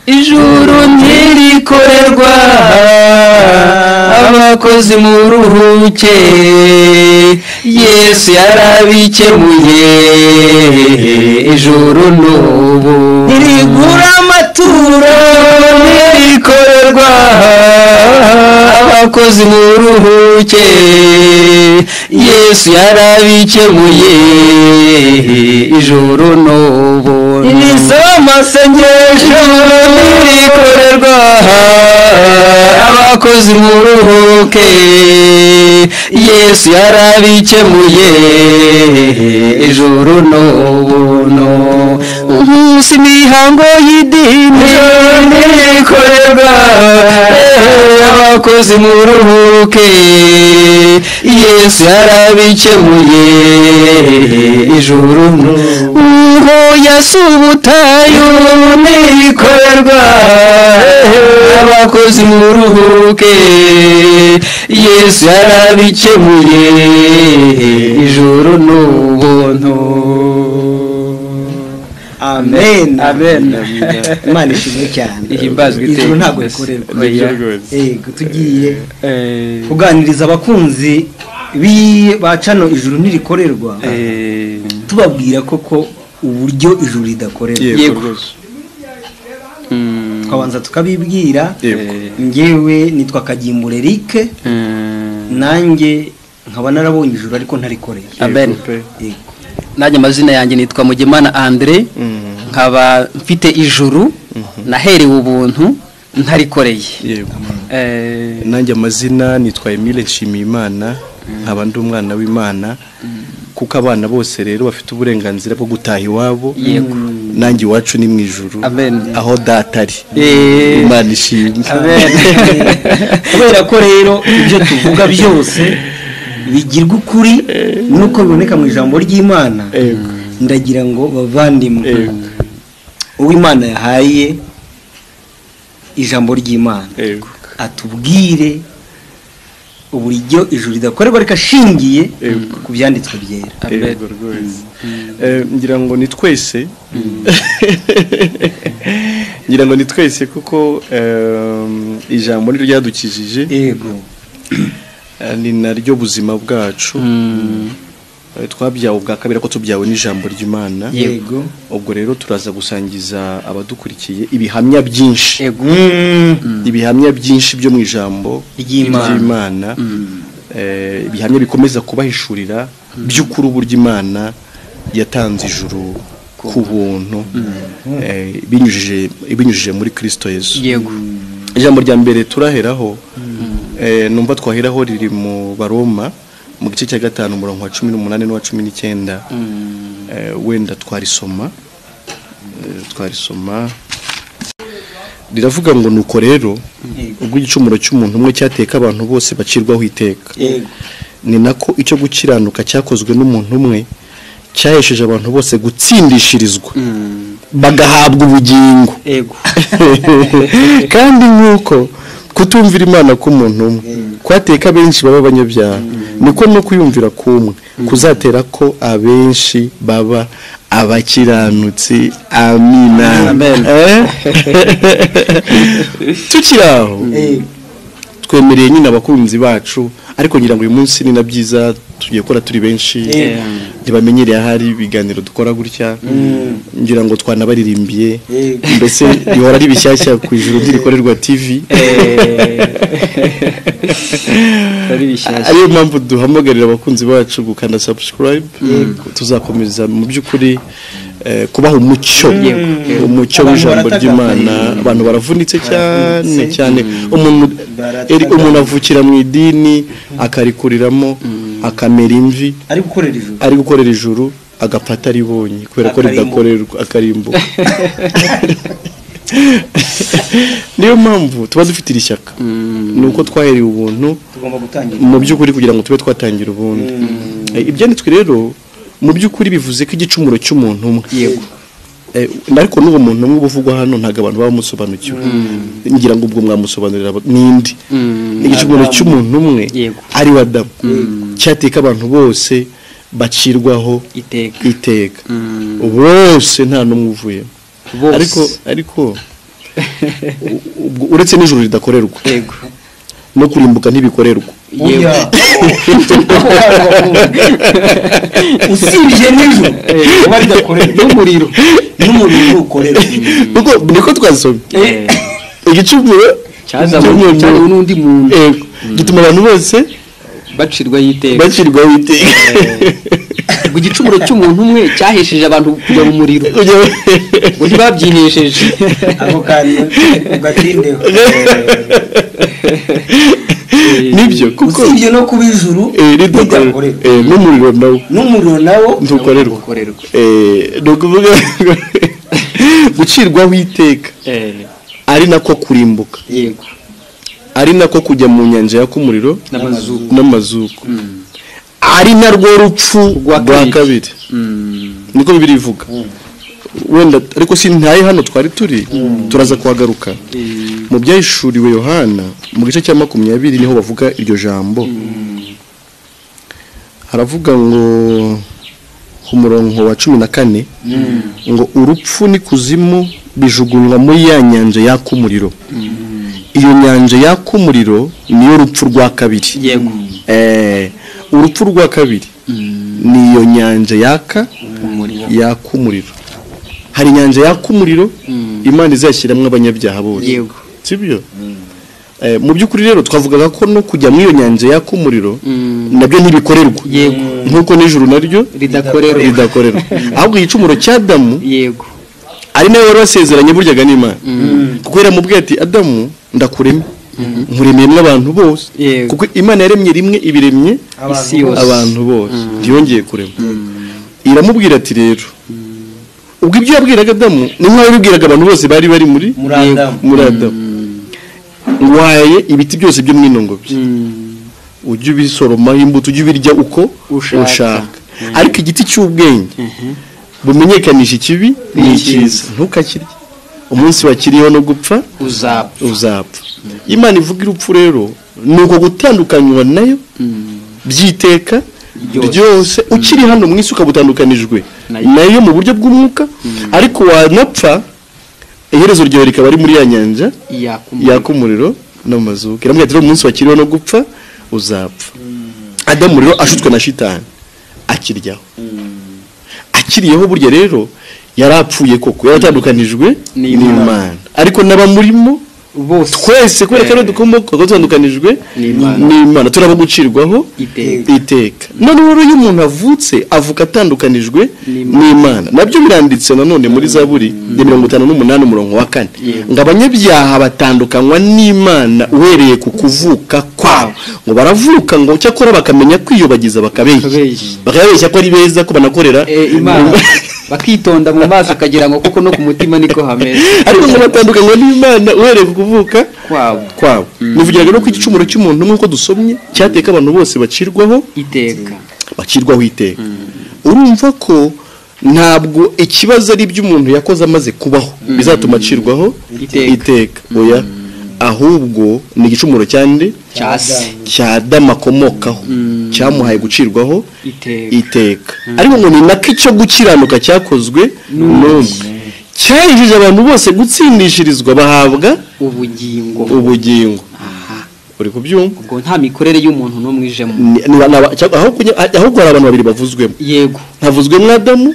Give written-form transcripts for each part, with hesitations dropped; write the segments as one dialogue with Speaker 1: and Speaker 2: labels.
Speaker 1: ijuru ntirikorerwa abakozi muruhuke Yesu yarabikemuye ijuru n'ubu ntirigura amaturo ntirikorerwa abakozi muruhuke Yesu yarabikemuye ijuru n'ubu nisoma sengesho ntirikorerwa abakozi muruhuke Yesu yarabikemuye ijuru n'ubuntu umunsi mihango y'idini ntirikorerwa abakozi muruhuke Yesu yarabikemuye ijuru n'ubuntu yasubutayo ntirikorerwa abakozi muruhuke Yesu yarabikemuye ijuru n'ubuntu.
Speaker 2: Amen.
Speaker 1: Amen.
Speaker 2: Imana ishimwe cyane.
Speaker 1: Ihimbazwe iteka.
Speaker 2: Ijuru ntabwo rikorerwa. Tugiye kuganiriza abakunzi bacano ijuru ntirikorerwa. Tubabwira koko uburyo ijuru ridakorerwa.
Speaker 1: Yego.
Speaker 2: Twabanza tukabibwira. Ngewe nitwa Emile&Eric. Nanjye nkaba narabonye ijuru ariko ntarikoreye.
Speaker 1: Amen. Nanjye amazina yanjye nitwa Mugimana André. Nkaba mfite ijuru naherewe ubuntu ntarikoreye.
Speaker 3: Nanjye amazina nitwa Emile&Eric. Nkaba ndi umwana w'Imana. Kuko abana bose rero bafite uburenganzira bwo gutaha iwabo.
Speaker 1: Yego.
Speaker 3: Nanjye iwacu ni mu ijuru.
Speaker 1: Amen.
Speaker 3: Aho datari. Imana ishimwe.
Speaker 1: Amen.
Speaker 2: Kubera ko rero ibyo tuvuga byose bigirwa ukuri nuko biboneka mu ijambo ry'Imana. Ndagira ngo bavandimwe uw'Imana yahaye ijambo ry'Imana atubwire uburyo ijuru ridakorerwa ariko ashingiye ku byanditswe byera.
Speaker 3: Ngira ngo ni twese kuko ijambo niryo ryadukijije. Ni naryo buzima bwacu. Twabyawe ubwa kabiri ko tubyawe n'ijambo ry'Imana.
Speaker 2: Yego.
Speaker 3: Ubwo rero turaza gusangiza abadukurikiye ibihamya byinshi. Ibihamya byinshi byo mu ijambo ry'Imana. Ibihamya bikomeza kubahishurira by'ukuri uburyo Imana yatanze ijuru ku buntu ibinyujije muri Kristo Yesu.
Speaker 1: Yego.
Speaker 3: Ijambo rya mbere turaheraho numva twaheraho riri mu Baroma mu gice cya 5 umurongo wa 18 n'uwa 19. Wenda twarisoma riravuga ngo nuko rero ubwo igicumuro cy'umuntu umwe cyateka abantu bose bacirwaho iteka. Ni nako icyo gukiranuka cyakozwe n'umuntu umwe cyahesheje abantu bose gutsindishirizwa bagahabwa ubugingo. Kandi nk'uko kutumvira Imana k'umuntu umwe kwateka benshi baba abanyabyaha, niko no kuyumvira kumwe kuzatera ko abenshi baba abakiranutsi. Amina. Tukiraho twemereye nyine abakunzi bacu, ariko ngira ngo uyu munsi ni na byiza tugiye gukora turi benshi. Ntibamenyereye ahari ibiganiro dukora gutya. Ngira ngo twanabaririmbiye mbese bihora ari bishyashya ku ijuru ntirikorerwa TV. Ariyo mpamvu duhamagarira abakunzi bacu gukanda subscribe. Tuzakomeza mu by'ukuri kubaha umucyo w'ijambo ry'Imana. Abantu baravunitse cyane. Umuntu avukira mu idini akarikuriramo akamera imvi ari gukorera ijuru agapata ribonye kubera ko ridakorerwa akarimbo. Niyo mpamvu tuba dufite ishyaka nuko twahereye ubuntu mu by'ukuri kugira ngo tube twatangira ubuntu. Ibyanditswe rero mu by'ukuri bivuze ko igicumuro cy'umuntu umwe. Ariko n'uwo muntu umwe buvugwa hano ntago abantu baba musobanukiwe. Ngira ngo ubwo mwamusobanurira nindi. Igicumuro cy'umuntu umwe ari wa Adamu cyateka abantu bose bacirwaho iteka. Bose nta n'umwe uvuye. Ariko uretse n'ijuru ridakorerwa
Speaker 1: yego
Speaker 3: no kurimbuka ntibikorerwa
Speaker 1: yego
Speaker 2: usibye n'ijuru kuba ridakorerwa
Speaker 1: n'umuriro
Speaker 2: ukorerwa
Speaker 3: kuko niko twasomye igicumuro
Speaker 1: cyazamo n'undi muntu
Speaker 3: gituma abantu bose
Speaker 1: bacirwaho iteka ngo igicumuro cy'umuntu umwe cyahesheje abantu kujya mu muriro ngo ntibabyinesheje
Speaker 2: ako kandi ugatindeho
Speaker 3: nibyo kuko
Speaker 2: usibye no kuba ijuru
Speaker 3: ridakorerwa
Speaker 2: n'umuriro nawo
Speaker 3: ntukorerwa ni ukuvuga gucirwaho iteka ari nako kurimbuka
Speaker 1: yego
Speaker 3: ari nako kujya mu nyanja yaka umuriro n'amazuku ari narwo rupfu rwa kabiri niko Bibiliya ivuga wenda ariko sintaye hano twari turi turaza kuhagaruka mu byahishuriwe Yohana mu gice cya 20 niho bavuga iryo jambo haravuga ngo ku murongo wa 14 ngo urupfu n'ikuzimu bijugunywa muri ya nyanja yaka umuriro iyo nyanja yaka umuriro niyo rupfu rwa kabiri
Speaker 1: yego
Speaker 3: urupfu rwa kabiri niyo nyanja yaka umuriro hari inyanja yaka umuriro Imana izashyiramo abanyabyaha bose
Speaker 1: yego
Speaker 3: sibyo mu by'ukuri rero twavugaga ko no kujya muri iyo nyanja yaka umuriro nabyo ntibikorerwa
Speaker 1: yego
Speaker 3: nkuko n'ijuru naryo ridakorerwa ahubwo igicumuro cya Adamu
Speaker 1: yego
Speaker 3: ari nawe wari wasezeranye buryaga n'Imana kuko yaramubwiye ati Adamu ndakuremye nkuremeyemo abantu bose kuko Imana yaremye rimwe ibiremye abantu bose ntiyongeye kurema iramubwira ati rero ubwo ibyo yabwiraga Adamu ni nk'aho yabwiraga abantu bose bari muri Adamu ngwaye ibiti byose byo mwinongo bye ujye ubisoromaho imbuto ujye ubirya uko ushaka ariko igiti cy'ubwenge bumenyekanisha ikibi n'icyiza ntukakirye umunsi wakiriyeho no gupfa uzapfa Imana ivuga urupfu rero ni uko gutandukanywa nayo byiteka byose ukiri hano mu isi ukabutandukanijwe nayo mu buryo bw'umwuka ariko wanapfa iherezo ryawe rikaba ari muri ya nyanja yaka umuriro n'amazuku iramubwira ati umunsi wakiriyeho no gupfa uzapfa Adamu rero ashutswe na shitani akiryaho akiriyeho burya rero yarapfuye koko yaratandukanijwe n'Imana ariko n'abamurimo
Speaker 1: bose
Speaker 3: twese kubera ko dukomoka gutandukanijwe n'Imana turaba gucirwaho iteka none rero iyo umuntu avutse avuka atandukanijwe n'Imana nabyo biranditse nanone muri Zaburi ya 58 umurongo wa 4 ngo abanyabyaha batandukanywa n'Imana uhereye ku kuvuka kwabo ngo baravuka ngo cyakora bakamenya kwiyubagiza bakabeshya ko ari beza ko banakorera
Speaker 1: Imana bakitonda mu maso akagira ngo kuko no ku mutima niko hameze
Speaker 3: ariko ngo batandukanywa n'Imana uhereye ku kuvuka kwabo nivugiraga no ku igicumuro cy'umuntu nk'uko dusomye cyateka abantu bose bacirwaho iteka urumva ko ntabwo ikibazo ari by'umuntu yakoze amaze kubaho bizatuma acirwaho iteka oya ahubwo ni igicumuro cyande cya Adamu akomokaho cyamuhaye gucirwaho iteka ariko ngo ni nako icyo gukiranuka cyakozwe n'umwe cyahejije abantu bose gutsindishirizwa bahabwa ubugingo uri kubyumva
Speaker 1: ubwo nta mikorere y'umuntu no mwijemo
Speaker 3: ahubwo hari abantu babiri bavuzwemo
Speaker 1: yego
Speaker 3: havuzwemo Adamu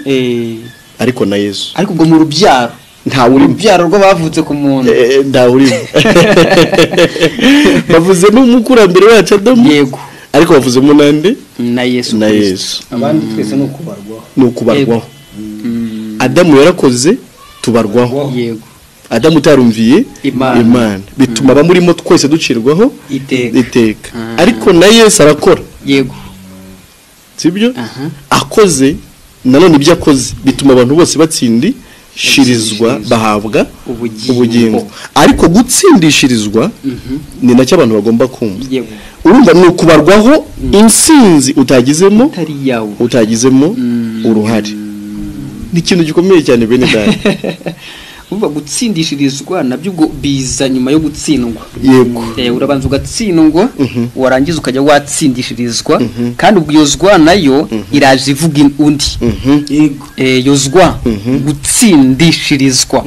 Speaker 3: ariko na Yesu
Speaker 1: ariko ubwo mu rubyaro
Speaker 3: nta uri
Speaker 1: urubyaro rw'abavutse ku muntu
Speaker 3: nta uri bavuze n'umukurambere wacu Adamu
Speaker 1: yego
Speaker 3: ariko bavuzemo nande
Speaker 1: na Yesu
Speaker 2: abandi twese
Speaker 3: no kubarwaho Adamu yarakoze tubarwaho
Speaker 1: yego
Speaker 3: Adamu utarumviye Imana bituma abamurimo twese ducirwaho iteka ariko na Yesu arakora
Speaker 1: yego
Speaker 3: sibyo akoze nanone ibyo akoze bituma abantu bose batsindishirizwa bahabwa ubugingo ariko gutsindishirizwa ni nacyo abantu bagomba kumva urumva ni ukubarwaho insinzi utagizemo uruhare ni ikintu gikomeye cyane bene data
Speaker 1: uvuga gutsindishirizwa nabyo ubwo biza nyuma yo gutsindwa.
Speaker 3: Yego.
Speaker 1: Urabanza ugatsindwa warangiza ukajya watsindishirizwa kandi ubwo yozwa nayo iraje ivuga undi.
Speaker 2: Yego.
Speaker 1: Yozwa gutsindishirizwa.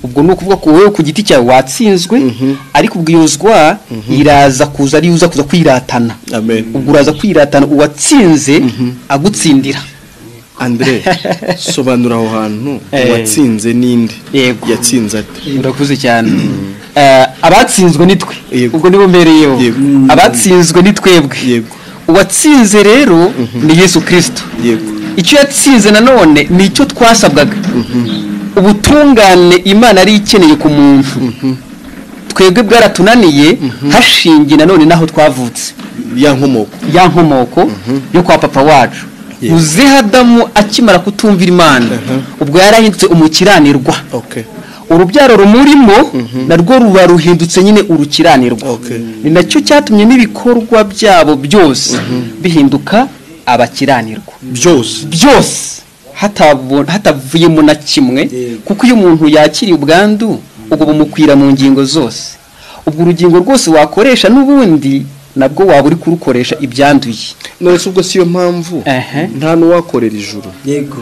Speaker 1: Ubwo no kuvuga ko wowe ku giti cyawe watsinzwe ariko ubwo yozwa iraza kuza ari uza kuza kwiratana.
Speaker 3: Amen.
Speaker 1: Ubwo uraza kwiratana uwatsinze agutsindira.
Speaker 3: André, sobanura aho hantu watsinze ninde? Yatsinze ate?
Speaker 1: Urakuze cyane. Abatsinzwe nitwe. Ubwo nibo mbereyeho. Abatsinzwe nitwebwe.
Speaker 3: Yego.
Speaker 1: Uwatsinze rero ni Yesu Kristo.
Speaker 3: Yego.
Speaker 1: Icyo yatsinze nanone ni icyo twasabwaga. Ubutungane Imana ari ikeneye ku muntu. Twebwe bwaratunaniye hashingiye nanone naho twavutse. Ya nkomoko yo kwa papa wacu. Uze Adamu akimara kutumvira Imana ubwo yarahindutse umukiranirwa. Urubyaro rumurimo narwo ruba ruhindutse nyine urukiranirwa. Ni nacyo cyatumye n'ibikorwa byabo byose bihinduka abakiranirwa. Byose hatavuyemo na kimwe kuko iyo umuntu yakiriye ubwandu ubwo bumukwira mu ngingo zose. Ubwo urugingo rwose wakoresha n'ubundi nabwo waba uri kurukoresha ibyanduye.
Speaker 3: None ubwo siyo mpamvu nta n'uwakorera ijuru.
Speaker 2: Yego.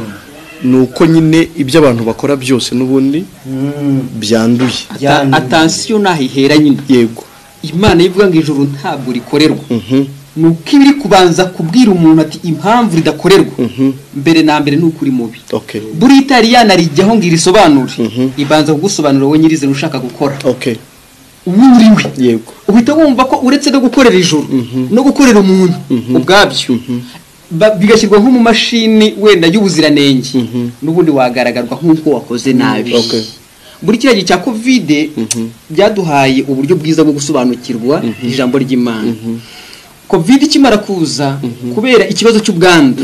Speaker 3: Nuko nyine ibyo abantu bakora byose n'ubundi byanduye.
Speaker 1: Attention nahihera nyine.
Speaker 3: Yego.
Speaker 1: Imana ivuga ngo ijuru ntabwo rikorerwa. Nuko ibiri kubanza kubwira umuntu ati impamvu ridakorerwa mbere na mbere n'ukuri mubi. Buri Italiyana rijyaho ngo irisobanure ibanza kugusobanura wowe nyirize ushaka gukora. Umuriwe.
Speaker 3: Yego.
Speaker 1: Uhita wumva ko uretse no gukorera ijuru no gukorera umuntu ubwabyo bigashyirwa nko mu mashini wenda y'ubuziranenge n'ubundi wagaragarwa nk'uko wakoze nabi. Buri kiriya gihe cya Covid byaduhaye uburyo bwiza bwo gusobanukirwa ijambo ry'Imana. Covid ikimara kuza kubera ikibazo cy'ubwandu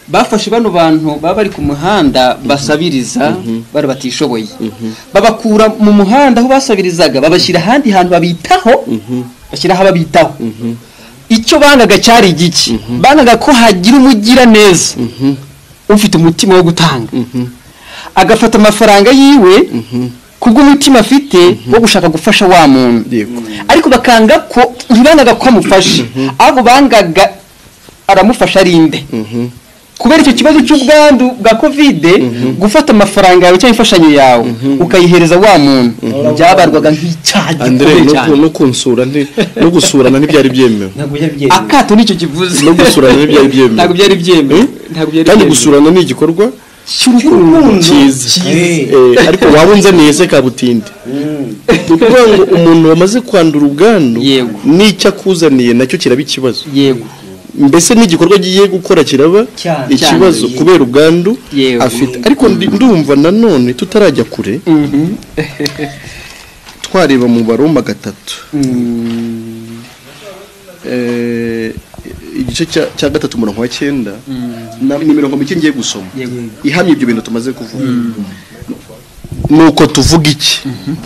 Speaker 1: bafashe bano bantu baba bari ku muhanda basabiriza bari batishoboye babakura mu muhanda aho basabirizaga babashyira ahandi hantu babitaho bashyira aho babitaho. Icyo bangaga cyari igiki bangaga ko hagira umugira neza ufite umutima wo gutanga agafata amafaranga yiwe kubw'umutima afite wo gushaka gufasha wa muntu. Ariko bakanga ko ntibangaga ko amufasha ahubwo bangaga aramufasha arinde. Kubera icyo kibazo cy'ubwandu bwa Covid gufata amafaranga yawe cyangwa imfashanyo yawe ukayihereza wa muntu byabarwaga nk'icyaha gikomeye cyane.
Speaker 3: No gusurana ntibyari byemewe.
Speaker 1: Akato nicyo kivuze.
Speaker 3: No gusurana ntibyari byemewe.
Speaker 1: Ntabwo byari byemewe.
Speaker 3: Kandi gusurana ni igikorwa cyiza. Ariko wabunze neza kabutinde. Kuvuga ngo umuntu wamaze kwandura ubwandu n'icyo akuzaniye nacyo kiraba ikibazo.
Speaker 1: Yego.
Speaker 3: Mbese n'igikorwa giye gukora kiraba ikibazo kubera ubwandu afite. Ariko ndumva nanone tutarajya kure twareba mu Baroma 3 igice cya 3 umurongo wa 9 ni mirongo mike ngiye gusoma ihamye ibyo bintu tumaze kuvuga. Nuko tuvuga iki?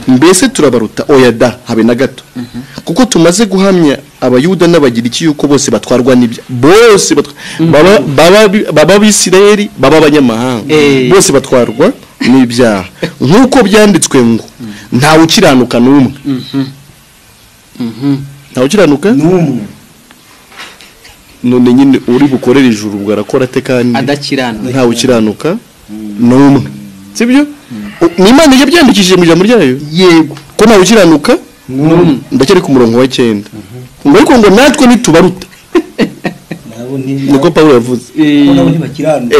Speaker 3: Mbese turabaruta? Oya da, habe na gato. Kuko tumaze guhamya abayuda n'abagiriki yuko bose batwarwa n'ibya bose baba Bisirayeli baba abanyamahanga bose batwarwa n'ibyaha nk'uko byanditswe ngo ntawe ukiranuka n'umwe. Ntawe ukiranuka
Speaker 2: n'umwe.
Speaker 3: None nyine uri bukorera ijuru ubwo arakora ate kandi
Speaker 1: adakiranuka?
Speaker 3: Ntawe ukiranuka n'umwe. Sibyo? Ni Imana yabyandikishije mu ijambo ryayo.
Speaker 1: Yego.
Speaker 3: Ko ntawe ukiranuka ndacyari ku murongo wa 9 ngo ariko ngo natwe nitubaruta. Niko Paulo yavuze.
Speaker 2: Nabo ntibakiranuka.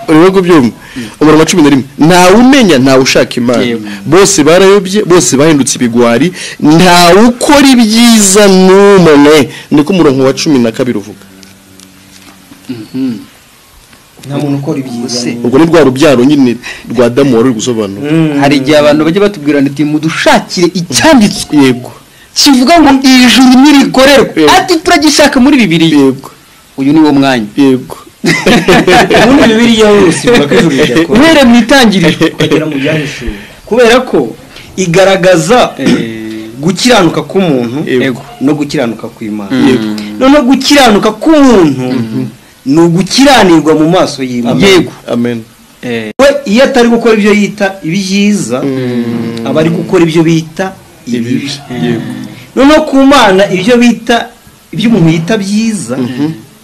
Speaker 3: Urego byumva. Umurongo wa 11 ntawe umenya ntawe ushaka Imana. Bose barayobye bose bahindutse ibigwari ntawe ukora ibyiza n'umwe. Niko umurongo wa 12 uvuga.
Speaker 2: Nta muntu ukora ibyiza.
Speaker 3: Ubwo ni rwa rubyaro nyine rwa Adamu wari gusobanura.
Speaker 1: Hari igihe abantu bajye batubwira ati mudushakire icyanditswe.
Speaker 3: Yego.
Speaker 1: Kivuga ngo ijuru ntirikorerwa. Ati turagishaka muri Bibiliya.
Speaker 3: Yego.
Speaker 1: Uyu ni wo mwanya.
Speaker 3: Yego.
Speaker 2: Muri Bibiliya yose bakijuru cyakora.
Speaker 1: Mwere mwitangiriro
Speaker 2: ukagera mu byahishuwe. Kubera ko igaragaza gukiranuka k'umuntu no gukiranuka kw'Imana. No gukiranuka k'umuntu ni ugukiranirwa mu maso y'Imana.
Speaker 1: Yego.
Speaker 3: Amen.
Speaker 2: We iyo atari gukora ibyo yita ibyiza aba ari gukora ibyo bita ibibi. Noneho ku Mana ibyo bita ibyo umuntu yita byiza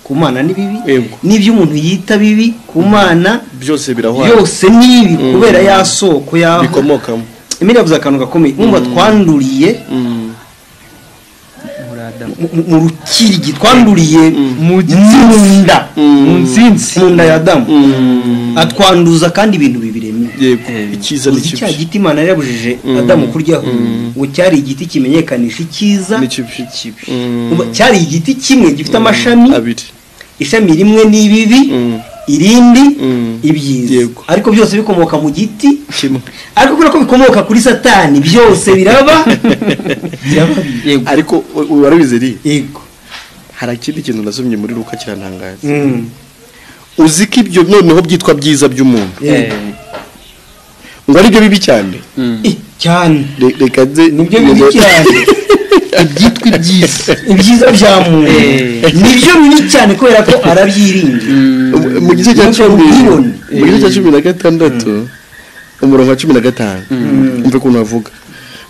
Speaker 2: ku Mana ni bibi, n'ibyo umuntu yita bibi ku Mana
Speaker 3: byose birahwanye,
Speaker 2: byose ni ibi kubera ya soko yaho
Speaker 3: bikomokamo.
Speaker 2: Emile yavuze akantu gakomeye, numva twanduriye mu rukirigi, twanduriye mu nda, mu nda ya Adamu, atwanduza kandi ibintu bibiremye.
Speaker 3: Icyiza n'ikibi.
Speaker 2: Cya giti Imana yarabujije Adamu kuryaho ngo cyari igiti kimenyekanisha icyiza n'ikibi. Cyari igiti kimwe gifite amashami abiri, ishami rimwe ni ibibi, irindi ibyiza, ariko byose bikomoka mu giti kimwe. Ariko kubera ko bikomoka kuri Satani byose biraba
Speaker 3: ariko warabizeri. Yego, hari ikindi kintu nasomye muri Luka cyantangaza. Uzi ko ibyo noneho byitwa byiza by'umuntu ngo ari byo bibi cyane
Speaker 2: cyane,
Speaker 3: reka
Speaker 2: nibyo bibi cyane.
Speaker 1: Ibyitwa
Speaker 2: ibyiza bya muntu nibyo bibi cyane kubera ko arabyiringira.
Speaker 3: Mu gice cya 16 umurongo wa 15 umve ukuntu avuga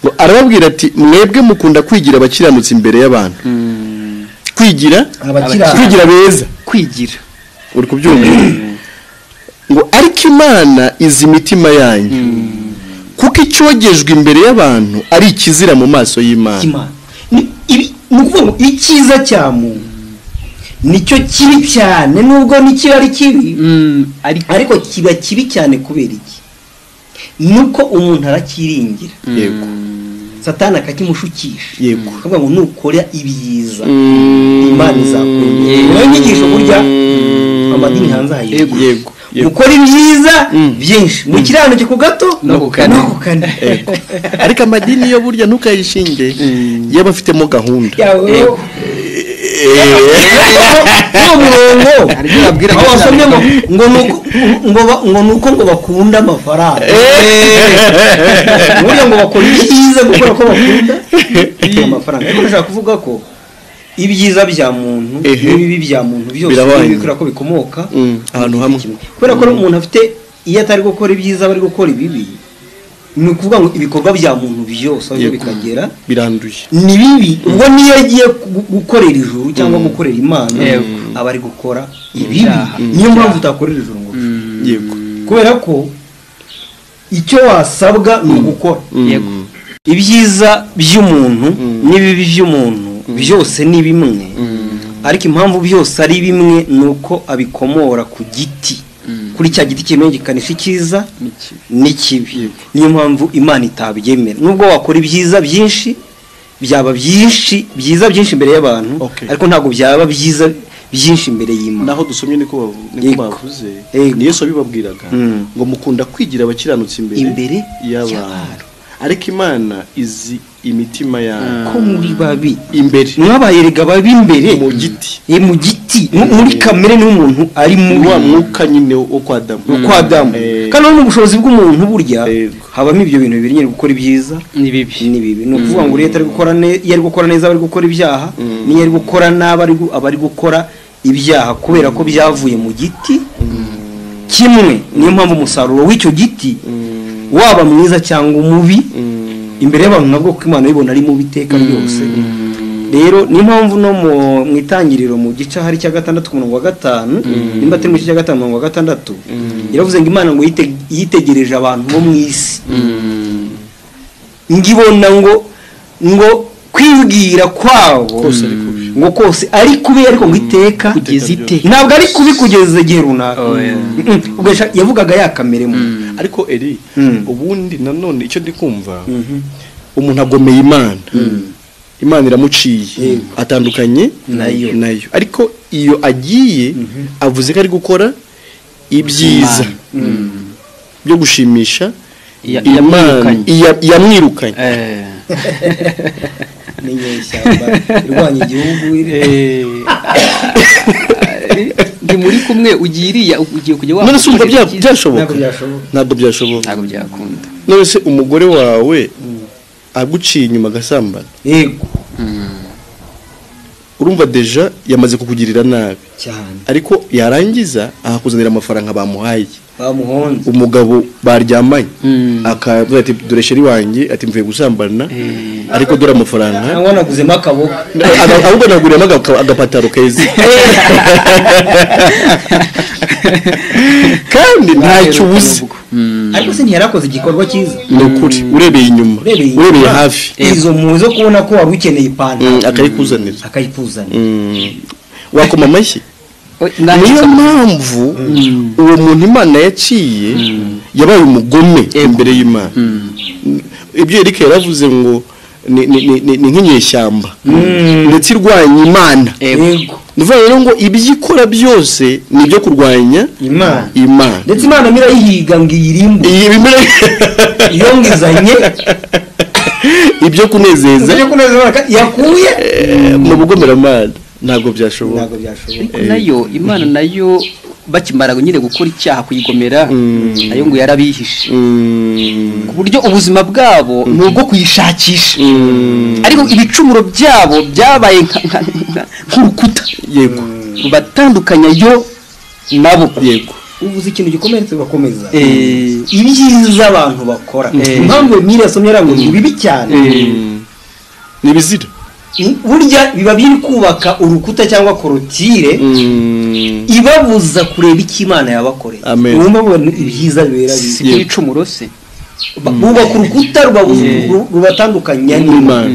Speaker 3: ngo arababwira ati mwebwe mukunda kwigira abakiranutsi imbere y'abantu, kwigira beza, kwigira uri kubyumva ngo ariko Imana izi imitima yanyu kuko icyogejwe imbere y'abantu ari ikizira mu maso y'Imana.
Speaker 2: Nukuvuga icyiza cya muntu nicyo kibi cyane, nubwo nicyo ari kibi ariko kiba kibi cyane kubera iki? Nuko umuntu arakiringira.
Speaker 3: Yego,
Speaker 2: Satani akakimushukisha.
Speaker 3: Yego,
Speaker 2: akavuga ngo nukora ibyiza Imana izakwemera. Niyo nyigisho burya amadini hanze aha.
Speaker 3: Yego,
Speaker 2: gukora ibyiza byinshi mu kirango ku gato no kukane.
Speaker 3: Ariko amadini yo burya ntukayishinge yaba afitemo gahunda.
Speaker 2: ngo nuko ngo bakunda amafaranga, burya ngo bakora ibyiza gukora ko bakunda amafaranga. Ariko ndashaka kuvuga ko ibyiza bya muntu n'ibibi bya muntu byose bikora ko bikomoka
Speaker 3: ahantu hamwe,
Speaker 2: kubera ko umuntu afite, iyo atari gukora ibyiza bari gukora ibibi, ni ukuvuga ngo ibikorwa bya muntu byose aho bikagera biranduye ni bibi. Ubwo niyo agiye gukorera ijuru cyangwa gukorera Imana aba ari gukora ibibi. Niyo mpamvu utakorera ijuru ngo kubera ko icyo wasabwa ni ugukora. Ibyiza by'umuntu n'ibibi by'umuntu byose ni bimwe, ariko impamvu byose ari bimwe nuko abikomora ku giti, kuri cya giti kimenyekanisha icyiza n'ikibi. Niyo mpamvu Imana itabyemera. Nubwo wakora ibyiza byinshi, byaba byiza byinshi imbere y'abantu, ariko ntabwo byaba byiza byinshi imbere y'Imana.
Speaker 3: Naho dusomye niko bavuze, ni Yesu abibabwiraga ngo mukunda kwigira abakiranutsi imbere y'abantu, ariko Imana izi imitima yawe
Speaker 2: ko muri babi
Speaker 3: imbere.
Speaker 2: Mwabayerega babi imbere
Speaker 3: mu giti,
Speaker 2: muri kamere n'umuntu ari mu
Speaker 3: wa mwuka nyine wo kwa Adamu. Kandi n'ubushobozi bw'umuntu burya habamo ibyo bintu bibiri nyine, gukora ibyiza n'ibibi. Ni ukuvuga ngo leta ari gukora neza bari gukora ibyaha, niyo ari gukora nabi abari gukora ibyaha, kubera ko byavuye mu giti kimwe. Niyo mpamvu umusaruro w'icyo giti waba mwiza cyangwa umubi imbere y'abantu nabwo ko Imana ibona ari mu biteka ryose. Rero niyo mpamvu no mu itangiriro mu gice hari cya 6 ku murongo wa 5, nimba atari mu gice cya 5 murongo wa 6, iravuze ngo Imana ngo yitegereje abantu bo mu isi, ngibona ngo kwibwira kwabo ngo kose ari kubi, ariko ngo iteka
Speaker 1: kugeza ite,
Speaker 2: ntabwo ari kubi kugeza igihe runaka. Ugasha yavugaga yakameremo.
Speaker 3: Ariko eri ubundi nanone icyo ndi kumva, umuntu agomeye Imana iramuciye, atandukanye nayo. Ariko iyo agiye avuze ko ari gukora ibyiza byo gushimisha Imana, yamwirukanye
Speaker 2: n'inyeshyamba irwanya igihugu.
Speaker 1: Ndi muri kumwe ugiye kujya wa
Speaker 3: none se umva byashoboka? Ntabwo byashoboka,
Speaker 1: ntabwo byakunda.
Speaker 3: None se umugore wawe aguciye inyuma agasambana,
Speaker 2: yego,
Speaker 3: urumva deja yamaze kukugirira nabi.
Speaker 2: cyane
Speaker 3: ariko yarangiza akakuzanira amafaranga bamuhaye
Speaker 2: bamuhonze
Speaker 3: umugabo baryamanye akavuga ati dore sheri wanjye ati mvuye gusambana ariko dore amafaranga
Speaker 2: nangwa naguzemo akaboko
Speaker 3: ahubwo naguriyemo agapataro keza kandi ntacyo ubuze
Speaker 2: ariko se ntiyarakoze igikorwa cyiza
Speaker 3: ni ukuri urebeye inyuma urebeye hafi
Speaker 2: izo mpuzo zo kubona ko wari ukeneye ipantaro
Speaker 3: akayikuzanira wakoma amashyi niyo mpamvu uwo muntu Imana yaciye yabaye umugome imbere y'Imana ibyo Eric yaravuze ngo ni nk'inyeshyamba ndetse irwanya Imana ndavuga rero ngo ibyo ikora byose ni ibyo kurwanya Imana
Speaker 2: ndetse Imana mirayihiga ngo iyirimbu iyo ngizanye
Speaker 3: ibyo kunezeza
Speaker 2: yakuye
Speaker 3: mu bugomeramana ntabwo byashoboka
Speaker 1: nayo Imana nayo bakimara nyine gukora icyaha kuyigomera nayo ngo yarabihishe ku buryo ubuzima bwabo nubwo kuyishakisha ariko ibicumuro byabo byabaye nk'urukuta
Speaker 3: yego
Speaker 1: rubatandukanya yo nabo
Speaker 3: yego
Speaker 2: uvuze ikintu gikomeye tugakomeza ibyiza abantu bakora impamvu Emile yasomye arango ni bibi cyane
Speaker 3: ni bizira
Speaker 2: burya biba biri kubaka urukuta cyangwa korotire ibabuza kureba icyo Imana yabakoreye urumva babona ibyiza bibera
Speaker 1: si ibicumuro se
Speaker 2: bubaka urukuta rubatandukanya n'Imana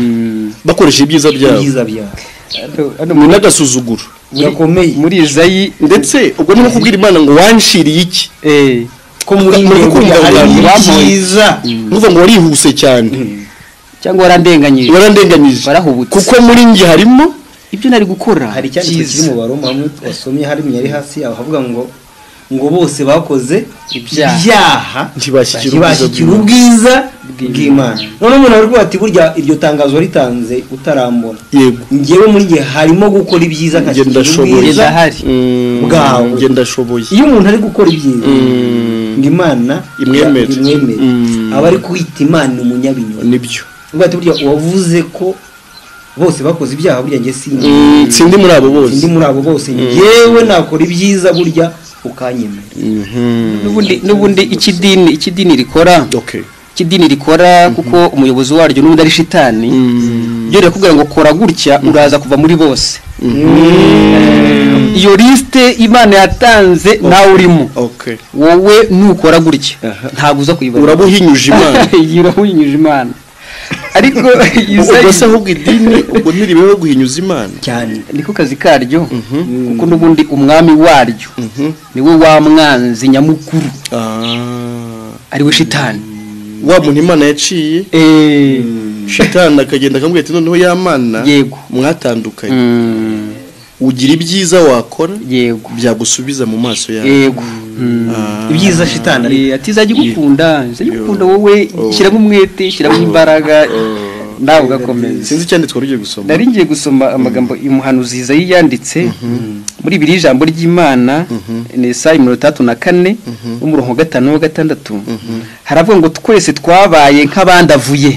Speaker 3: bakoresha ibyiza byabo ni n'agasuzuguro
Speaker 2: gakomeye
Speaker 1: muri Izayi
Speaker 3: ndetse ubwo ni nko kubwira Imana ngo wanshiriye iki
Speaker 2: ko muri hari ibyiza
Speaker 3: nuvuga ngo warihuse cyane
Speaker 1: cyangwa warandenganyije
Speaker 3: barahubutse kuko muri ngi harimo
Speaker 1: ibyo nari gukora
Speaker 2: hari cyane kiri mu Baroma hamwe wasomye hari myari hasi abavuga ngo bose bakoze ibyaha ntibashyikira ubwiza bw'Imana none umuntu ari ati burya iryo tangazo ritanze utarambona
Speaker 3: yego
Speaker 2: ngewe muri gihe harimo gukora ibyiza
Speaker 3: nkashyikira
Speaker 2: bwawe
Speaker 3: ndashoboye
Speaker 2: iyo umuntu ari gukora ibyiza ngo Imana
Speaker 3: imwemere
Speaker 2: aba ari kwita Imana umunyabinyoma
Speaker 3: nibyo
Speaker 2: ubwo burya wavuze ko bose bakoze ibyaha burya nge
Speaker 3: sindi muri abo bose
Speaker 2: yewe nakora ibyiza burya ukanyemera
Speaker 1: n'ubundi ikidini rikora ikidini rikora kuko umuyobozi waryo n'ubundi ari shitani byo rirakubwira ngo kora gutya uraza kuva muri bose iyo liste Imana yatanze nawe urimo wowe nukora gutya ntabwo uza kuyibona
Speaker 3: urabuhinyuje Imana
Speaker 1: ariko
Speaker 3: ubwo ahubwo idini ubwo ntiribeho guhinyuza Imana
Speaker 2: cyane
Speaker 1: niko kazi karyo kuko n'ubundi umwami waryo niwe wa mwanzi nyamukuru ari we shitani
Speaker 3: wa muntu Imana yaciye shitani akagenda akamubwira ati noneho ya Mana mwatandukanye ugira ibyiza wakora byagusubiza mu maso yawe
Speaker 1: yego
Speaker 2: ibyiza shitani
Speaker 1: atizajya gukunda wowe shyiramo umwete shyiramo imbaraga nawe ugakomeza
Speaker 3: sinzi cyane twarugiye gusoma
Speaker 1: nari ngiye gusoma amagambo y'umuhanuzi Izayi yanditse muri biri ijambo ry'Imana ni Isayi 34 n'umurongo 5-6 haravuga ngo twese twabaye nk'abandavuye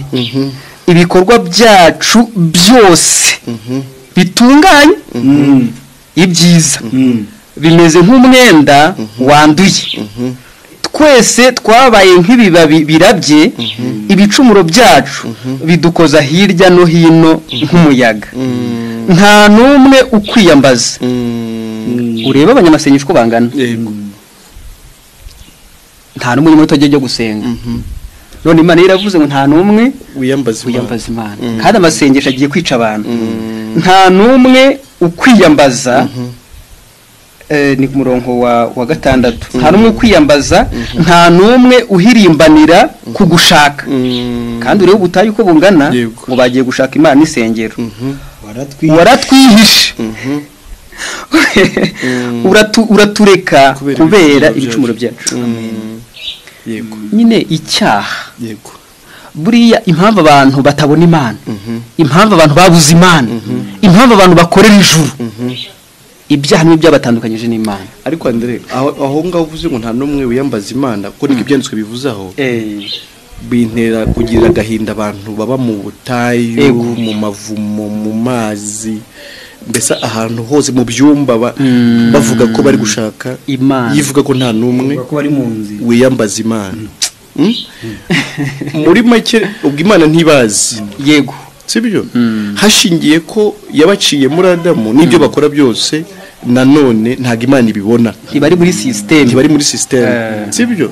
Speaker 1: ibikorwa byacu byose bitunganye ibyiza bimeze nk'umwenda wanduye twese twabaye nk'ibibabi birabye ibicumuro byacu bidukoza hirya no hino nk'umuyaga nta n'umwe ukwiyambaza ureba abanyamasengesho ko bangana nta n'umwe urimo utajya gusenga none Imana iravuze ngo nta n'umwe
Speaker 3: wiyambaza
Speaker 1: Imana kandi amasengesho agiye kwica abantu nta n'umwe ukwiyambaza ni ku murongo wa 6 nta n'umwe ukwiyambaza nta n'umwe uhirimbanira kugushaka kandi urebe ubutayu uko bungana ngo bagiye gushaka Imana n'isengero waratwihishe uratureka kubera ibicumuro byacu nyine icyaha buriya impamvu abantu batabona Imana impamvu abantu babuze Imana impamvu abantu bakorera ijuru ibyaha n'ibyo byabatandukanyije n'Imana
Speaker 3: ariko André aho ngaho uvuze ngo nta n'umwe wiyambaza Imana kuko niko ibyanditswe bivuzaho bintera kugira agahinda abantu baba mu butayu mu mavumo mu mazi mbese ahantu hose mu byumba bavuga ko bari gushaka
Speaker 1: Imana,
Speaker 3: yivuga ko nta n'umwe
Speaker 2: ko bari mu nzi
Speaker 3: wiyambaza Imana. Muri make ubwo Imana ntibazi,
Speaker 1: yego,
Speaker 3: sibyo? Hashingiye ko yabaciye muri Adamu n'ibyo bakora byose, nanone ntago Imana ibibona,
Speaker 1: ntibari muri system,
Speaker 3: sibyo?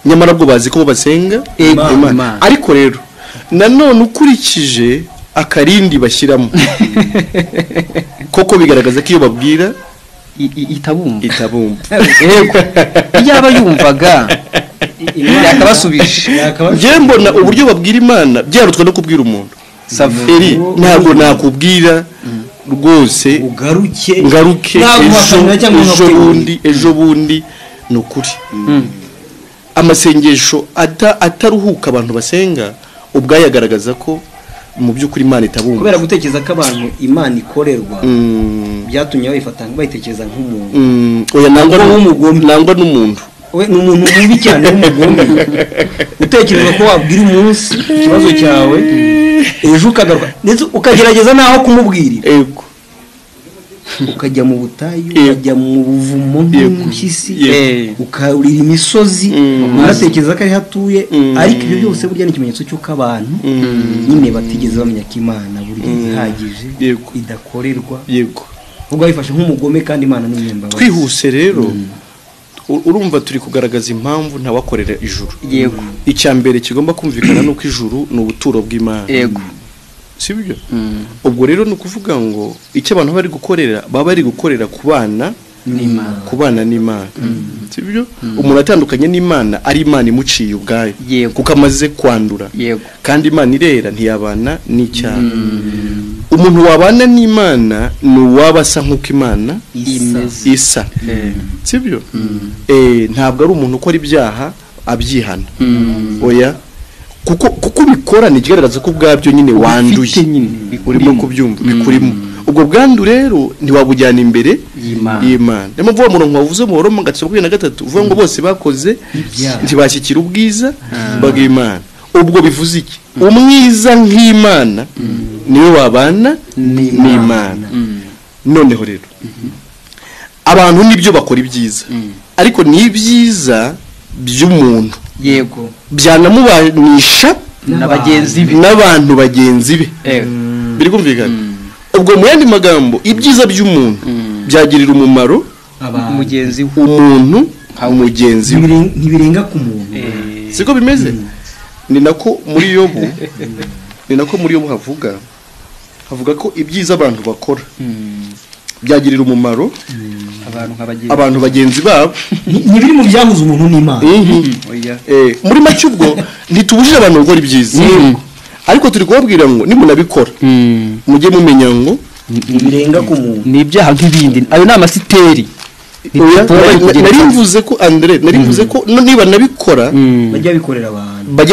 Speaker 3: Nyamara bwo bazi ko basenga Imana. Ariko rero nanone ukurikije akarindi bashyiramo koko bigaragaza ko iyo babwira
Speaker 1: itabumva
Speaker 3: yego,
Speaker 1: yaba yumvaga yakabasubije.
Speaker 3: Njye mbona uburyo babwira Imana byarutwa no kubwira umuntu. Saferi ntabwo nakubwira rwose ngaruke ejo bundi nukuri. Amasengesho ataruhuka abantu basenga ubwayagaragaza ko mu by'ukuri Imana itabumva,
Speaker 2: kubera gutekereza ko abantu Imana ikorerwa byatumye bayifata bayitekereza nk'umuntu.
Speaker 3: Oya, nangwa n'umuntu,
Speaker 2: we ni umuntu mubi cyane w'umugome. Utekereza ko wabwira umunsi ikibazo cyawe ejo ukagaruka ndetse ukagerageza naho kumubwirira,
Speaker 3: yego,
Speaker 2: ukajya mu butayu, ukajya mu buvumo nk'umushyisi, ukarira imisozi, uratekereza ko ari hatuye. Ariko ibyo byose burya ni ikimenyetso cy'uko abantu nyine batigeze bamenya ko Imana burya ihagije idakorerwa,
Speaker 3: yego,
Speaker 2: ubwo bayifashe nk'umugome kandi Imana ni umunyambabazi.
Speaker 3: Twihuse rero urumva turi kugaragaza impamvu ntawakorera ijuru.
Speaker 1: Yego,
Speaker 3: icya mbere kigomba kumvikana nuko ijuru ni ubuturo bw'Imana.
Speaker 1: Yego,
Speaker 3: sibyo? Ubwo rero ni ukuvuga ngo icyo abantu bari gukorera baba bari gukorera kubana n'Imana, sibyo? Umuntu atandukanye n'Imana ari Imana imuciye ubwayo kuko amaze kwandura, kandi Imana irera ntiyabana n'icyaha. Umuntu wabana n'Imana ni uwaba asa nk'uko Imana isa, sibyo? Ntabwo ari umuntu ukora ibyaha abyihana, oya, kuko bikora nikigaragaza ko ubwabyo nyine wanduye, urimo kubyumva bikurimo. Ubwo bwandu rero ntiwabujyana imbere y'Imana. Niyo mpamvu uwo murongo wavuze mu Roma 23 uvuga ngo bose bakoze ntibashyikira ubwiza bw'Imana. Ubwo bivuze iki? Umwiza nk'Imana niwe wabana n'Imana. Noneho rero abantu nibyo bakora ibyiza, ariko ni ibyiza by'umuntu,
Speaker 1: yego,
Speaker 3: byanamubanisha n'abantu bagenzi be, biri kumvikana. Ubwo mu yandi magambo ibyiza by'umuntu byagirira umumaro
Speaker 1: mugenzi we,
Speaker 3: umuntu mugenzi we,
Speaker 2: ntibirenga ku muntu.
Speaker 3: Siko bimeze. Ni nako muri Yobu havuga ko ibyiza abantu bakora byagirira umumaro abantu bagenzi babo.
Speaker 2: Ntibiri mu byahuza umuntu n'Imana.
Speaker 3: Muri make ubwo ntitubujije abantu gukora ibyiza, ariko turi kubabwira ngo nimunabikora mujye mumenya ngo
Speaker 2: ntibirenga ku muntu,
Speaker 1: ni ibyaha nk'ibindi. Ayo ni amasiteri.
Speaker 3: Nari mvuze ko André, nari mvuze ko niba nabikora
Speaker 2: bajya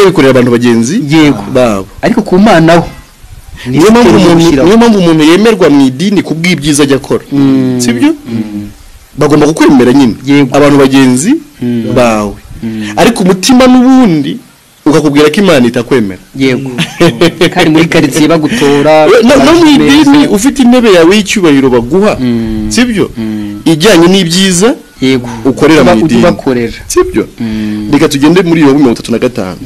Speaker 2: bikorera
Speaker 3: abantu bagenzi babo,
Speaker 1: ariko ku Mana ho
Speaker 3: niyo mpamvu umuntu yemerwa mu idini kubw'ibyiza ajya akora, sibyo? Bagomba kukwemera nyine abantu bagenzi bawe, ariko umutima n'ubundi ukakubwira ko Imana itakwemera.
Speaker 1: Yego, kandi muri karitsiye bagutora
Speaker 3: no mu idini ufite intebe yawe y'icyubahiro baguha, sibyo? Ijyanye n'ibyiza ukorera mu idini, sibyo? Reka tugende muri Yobu 35.